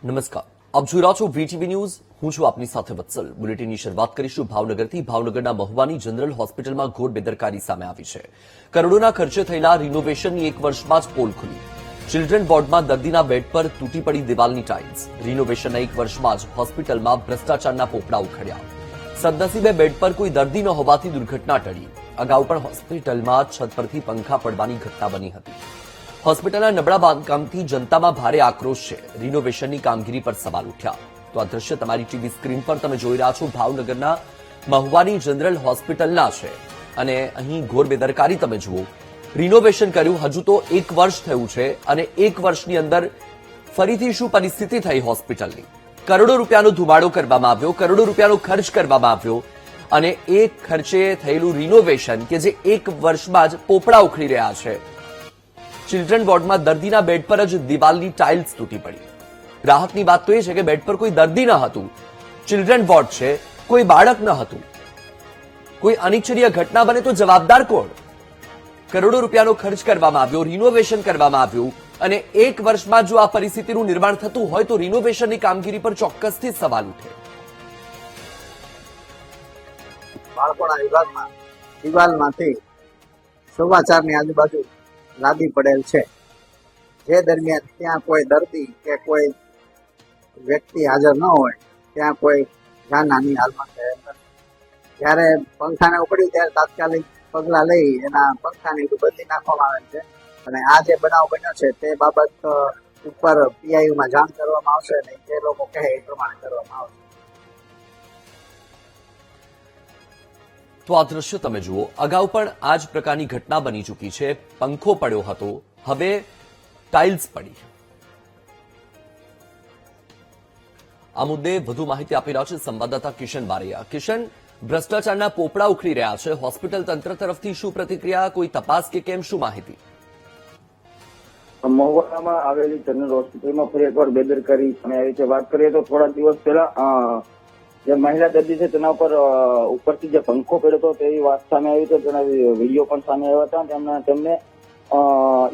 નમસ્કાર, આપ જોઈ રહ્યા છો વીટીવી ન્યૂઝ. હું છું આપની સાથે વત્સલ. બુલેટિનની શરૂઆત કરીશું ભાવનગરથી. ભાવનગરના મહુવાની જનરલ હોસ્પિટલમાં ઘોર બેદરકારી સામે આવી છે. કરોડોના ખર્ચે થયેલા રિનોવેશનની એક વર્ષમાં જ પોલ ખુલી. ચિલ્ડ્રન વોર્ડમાં દર્દીના બેડ પર તૂટી પડી દિવાલની ટાઇલ્સ. રિનોવેશનના એક વર્ષમાં જ હોસ્પિટલમાં ભ્રષ્ટાચારના પોપડા ઉખડ્યા. સદનસીબે બેડ પર કોઈ દર્દી ન હોવાથી દુર્ઘટના ટળી. અગાઉ પણ હોસ્પિટલમાં છત પરથી પંખા પડવાની ઘટના બની હતી. હોસ્પિટલના નબળા બાંધકામથી જનતામાં ભારે આક્રોશ છે. રિનોવેશનની કામગીરી પર સવાલ ઉઠ્યા. તો આ દ્રશ્ય તમારી ટીવી સ્ક્રીન પર તમે જોઈ રહ્યા છો ભાવનગરના મહુવાની જનરલ હોસ્પિટલના છે અને અહીં ઘોર બેદરકારી તમે જુઓ. રિનોવેશન કર્યું, હજુ તો એક વર્ષ થયું છે અને એક વર્ષની અંદર ફરીથી શું પરિસ્થિતિ થઈ હોસ્પિટલની. કરોડો રૂપિયાનો ધુમાડો કરવામાં આવ્યો, કરોડો રૂપિયાનો ખર્ચ કરવામાં આવ્યો અને એ ખર્ચે થયેલું રિનોવેશન કે જે એક વર્ષમાં જ પોપડા ઉખડી રહ્યા છે. ચિલ્ડ્રન વોર્ડમાં દર્દીના બેડ પર જ દિવાલની ટાઇલ્સ તૂટી પડી. રાહતની વાત તો એ છે કે બેડ પર કોઈ દર્દી ન હતું. ચિલ્ડ્રન વોર્ડ છે, કોઈ બાળક ન હતું. કોઈ અનિચ્છનીય ઘટના બને તો જવાબદાર કોણ? કરોડો રૂપિયાનો ખર્ચ કરવામાં આવ્યો, રિનોવેશન કરવામાં આવ્યું અને એક વર્ષમાં જો આ પરિસ્થિતિનું નિર્માણ થતું હોય તો રિનોવેશનની કામગીરી પર ચોક્કસથી સવાલ ઉઠે. બાળકોના વિભાગમાં દિવાલમાંથી 4:15 ની આજુબાજુ લાદી પડેલ છે. જે દરમિયાન ત્યાં કોઈ દર્દી કે કોઈ વ્યક્તિ હાજર ન હોય, ત્યાં કોઈ જાનહાની હાલમાં થયેલ નથી. જ્યારે પંખાને ઉપડ્યું ત્યારે તાત્કાલિક પગલાં લઈ એના પંખાને બદલી નાખવામાં આવેલ છે અને આ જે બનાવ બન્યો છે તે બાબત ઉપર પીઆઈયુમાં જાણ કરવામાં આવશે અને જે લોકો કહે એ પ્રમાણે કરવામાં આવશે. તો આ દ્રશ્ય તમે જુઓ. અગાઉ પણ આ જ પ્રકારની ઘટના બની ચૂકી છે. પંખો પડ્યો હતો, હવે ટાઇલ્સ પડી. આ મુદ્દે વધુ માહિતી આપી રહ્યા છે સંવાદદાતા કિશન બારૈયા. કિશન, ભ્રષ્ટાચારના પોપડા ઉખડી રહ્યા છે. હોસ્પિટલ તંત્ર તરફથી શું પ્રતિક્રિયા, કોઈ તપાસ કે કેમ, શું માહિતી? મહુવામાં આવેલી જનરલ હોસ્પિટલમાં ફરી એકવાર બેદરકારી સામે આવી છે. વાત કરીએ તો થોડા દિવસ પહેલા જે મહિલા દર્દી છે તેના ઉપરથી જે પંખો પડ્યો હતો તેવી વાત સામે આવી છે. તેના વિડીયો પણ સામે આવ્યા હતા. તેમને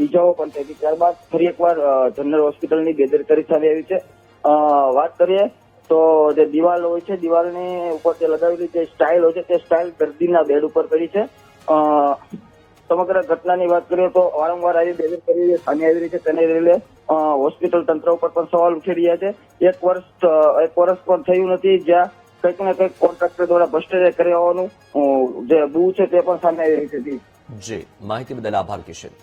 ઈજાઓ પણ થઈ હતી. ત્યારબાદ ફરી એકવાર જનરલ હોસ્પિટલની બેદરકારી સામે આવી છે. વાત કરીએ તો જે દિવાલ હોય છે, દિવાલની ઉપર જે લગાવેલી જે સ્ટાઇલ હોય છે તે સ્ટાઇલ દર્દીના બેડ ઉપર પડી છે. સમગ્ર ઘટનાની વાત કરીએ તો વારંવાર આવી બેદરકારી સામે આવી રહી છે. તેને લઈને હોસ્પિટલ તંત્ર ઉપર પણ સવાલ ઉઠી રહ્યા છે. એક વર્ષ પણ થયું નથી જ્યાં કંઈક ને કંઈક કોન્ટ્રાક્ટર દ્વારા ભ્રષ્ટાચાર કર્યા હોવાનું જે બૂ છે તે પણ સામે આવી રહી છે. જી, માહિતી બદલ આભાર કિશન.